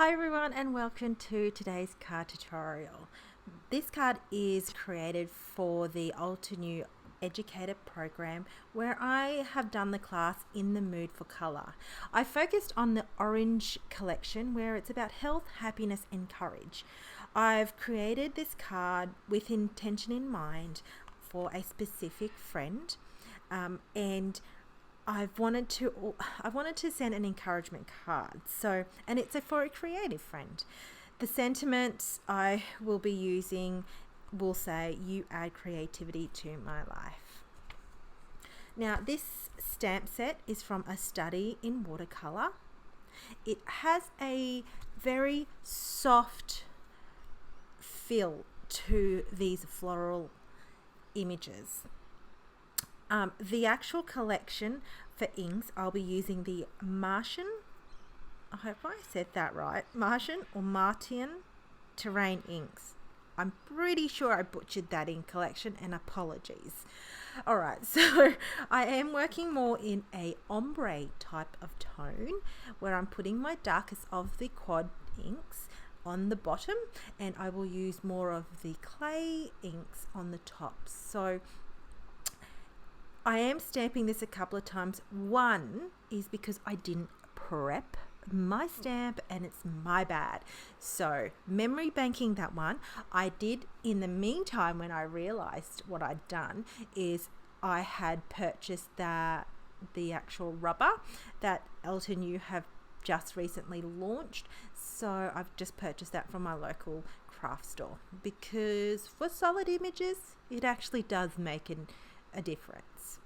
Hi everyone and welcome to today's card tutorial. This card is created for the Altenew Educator Program where I have done the class In the Mood for Colour. I focused on the orange collection where it's about health, happiness and courage. I've created this card with intention in mind for a specific friend and I wanted to send an encouragement card. And it's for a creative friend. The sentiments I will be using will say, "You add creativity to my life." Now, this stamp set is from a study in watercolor. It has a very soft feel to these floral images. The actual collection for inks, I'll be using the Martian, I hope I said that right, Martian or Martian terrain inks. I'm pretty sure I butchered that ink collection and apologies. Alright, so I am working more in a ombre type of tone where I'm putting my darkest of the quad inks on the bottom and I will use more of the clay inks on the top. So I am stamping this a couple of times. One is because I didn't prep my stamp and it's my bad. So memory banking that one. I did in the meantime when I realized what I'd done is I had purchased the actual rubber that Altenew have just recently launched. So I've just purchased that from my local craft store because for solid images it actually does make a difference.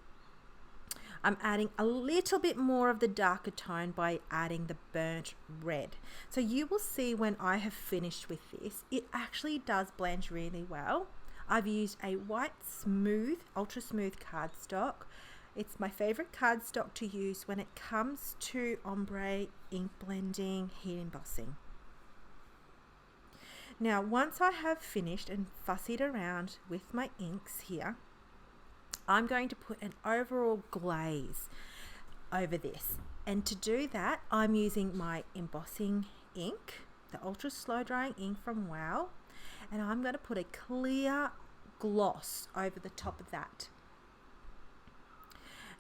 I'm adding a little bit more of the darker tone by adding the burnt red. So you will see when I have finished with this, it actually does blend really well. I've used a white smooth, ultra smooth cardstock. It's my favorite cardstock to use when it comes to ombre, ink blending, heat embossing. Now, once I have finished and fussied around with my inks here, I'm going to put an overall glaze over this. And to do that, I'm using my embossing ink, the ultra slow drying ink from WOW. And I'm going to put a clear gloss over the top of that.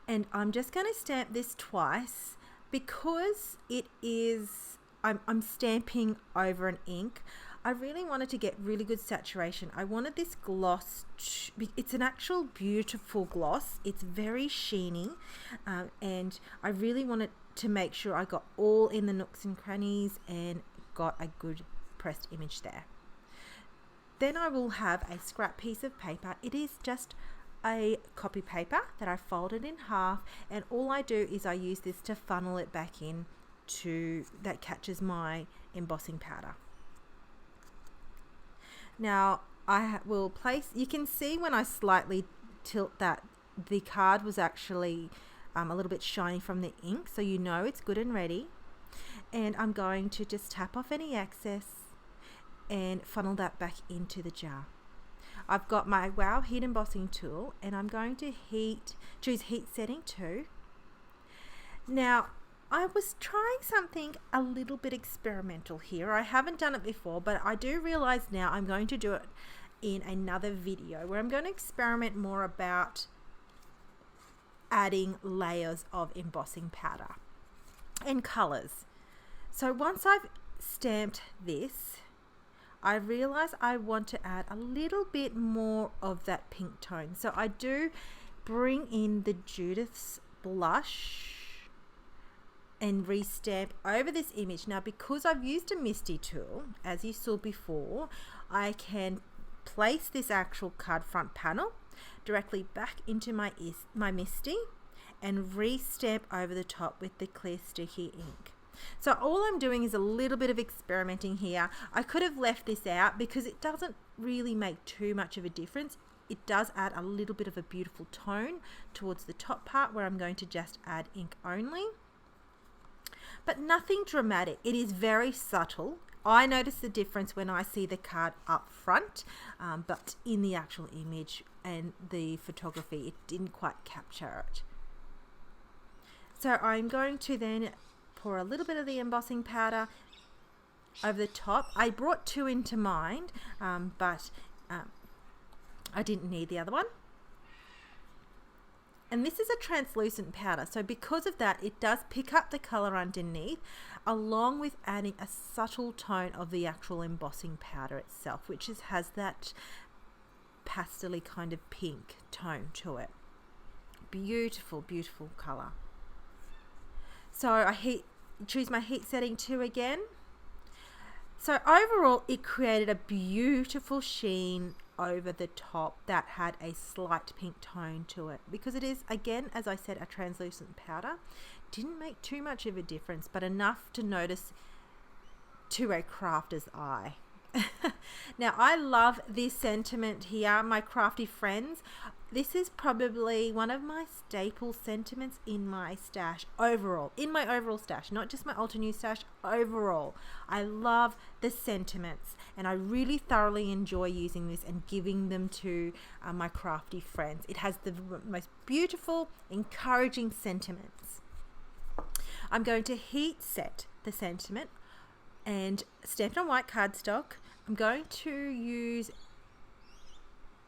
And I'm just going to stamp this twice because it is, I'm stamping over an ink. I really wanted to get really good saturation. I wanted this gloss, it's an actual beautiful gloss. It's very sheeny and I really wanted to make sure I got all in the nooks and crannies and got a good pressed image there. Then I will have a scrap piece of paper. It is just a copy paper that I folded in half and all I do is I use this to funnel it back in that catches my embossing powder. Now I will place, you can see when I slightly tilt that the card was actually a little bit shiny from the ink, so you know it's good and ready. And I'm going to just tap off any excess and funnel that back into the jar. I've got my WOW heat embossing tool and I'm going to choose heat setting 2. Now I was trying something a little bit experimental here. I haven't done it before, but I do realize now I'm going to do it in another video where I'm going to experiment more about adding layers of embossing powder and colors. So once I've stamped this, I realize I want to add a little bit more of that pink tone. So I do bring in the Judith's blush and restamp over this image. Now because I've used a MISTI tool, as you saw before, I can place this actual card front panel directly back into my MISTI and restamp over the top with the clear sticky ink. So all I'm doing is a little bit of experimenting here. I could have left this out because it doesn't really make too much of a difference. It does add a little bit of a beautiful tone towards the top part where I'm going to just add ink only. But nothing dramatic. It is very subtle. I notice the difference when I see the card up front, but in the actual image and the photography, it didn't quite capture it. So I'm going to then pour a little bit of the embossing powder over the top. I brought 2 into mind, but I didn't need the other one. And this is a translucent powder, so because of that, it does pick up the colour underneath, along with adding a subtle tone of the actual embossing powder itself, which has that pastel-y kind of pink tone to it. Beautiful, beautiful colour. So I choose my heat setting 2 again. So overall, it created a beautiful sheen over the top that had a slight pink tone to it, because it is, again, as I said, a translucent powder. Didn't make too much of a difference, but enough to notice to a crafter's eye. Now, I love this sentiment here, my crafty friends. This is probably one of my staple sentiments in my stash overall, not just my Altenew stash, overall. I love the sentiments, and I really thoroughly enjoy using this and giving them to my crafty friends. It has the most beautiful, encouraging sentiments. I'm going to heat set the sentiment and stamped on white cardstock. I'm going to use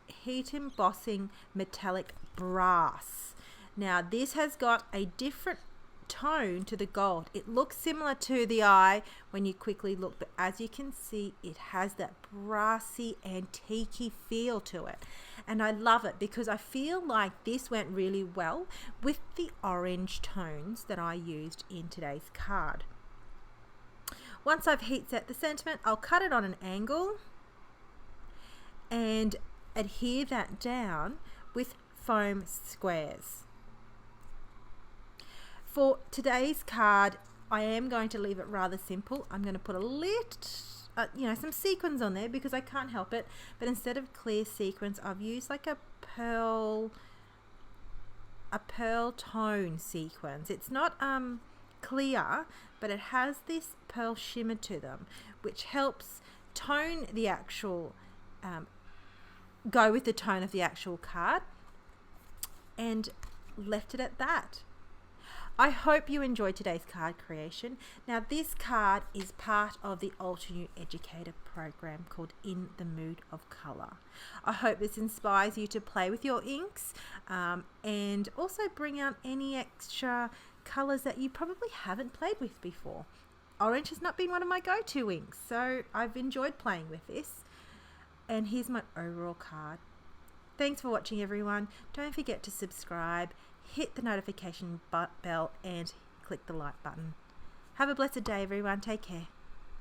heat embossing metallic brass. Now this has got a different tone to the gold. It looks similar to the eye when you quickly look, but as you can see, it has that brassy, antique-y feel to it. And I love it because I feel like this went really well with the orange tones that I used in today's card. Once I've heat set the sentiment, I'll cut it on an angle and adhere that down with foam squares. For today's card, I am going to leave it rather simple. I'm going to put a little, some sequins on there because I can't help it. But instead of clear sequins, I've used like a pearl tone sequins. It's not clear, but it has this pearl shimmer to them, which helps tone the actual, go with the tone of the actual card, and left it at that. I hope you enjoyed today's card creation. Now this card is part of the Altenew Educator Program called In the Mood of Colour. I hope this inspires you to play with your inks and also bring out any extra colours that you probably haven't played with before. Orange has not been one of my go-to inks, so I've enjoyed playing with this. And here's my overall card. Thanks for watching, everyone. Don't forget to subscribe, hit the notification bell, and click the like button. Have a blessed day, everyone. Take care.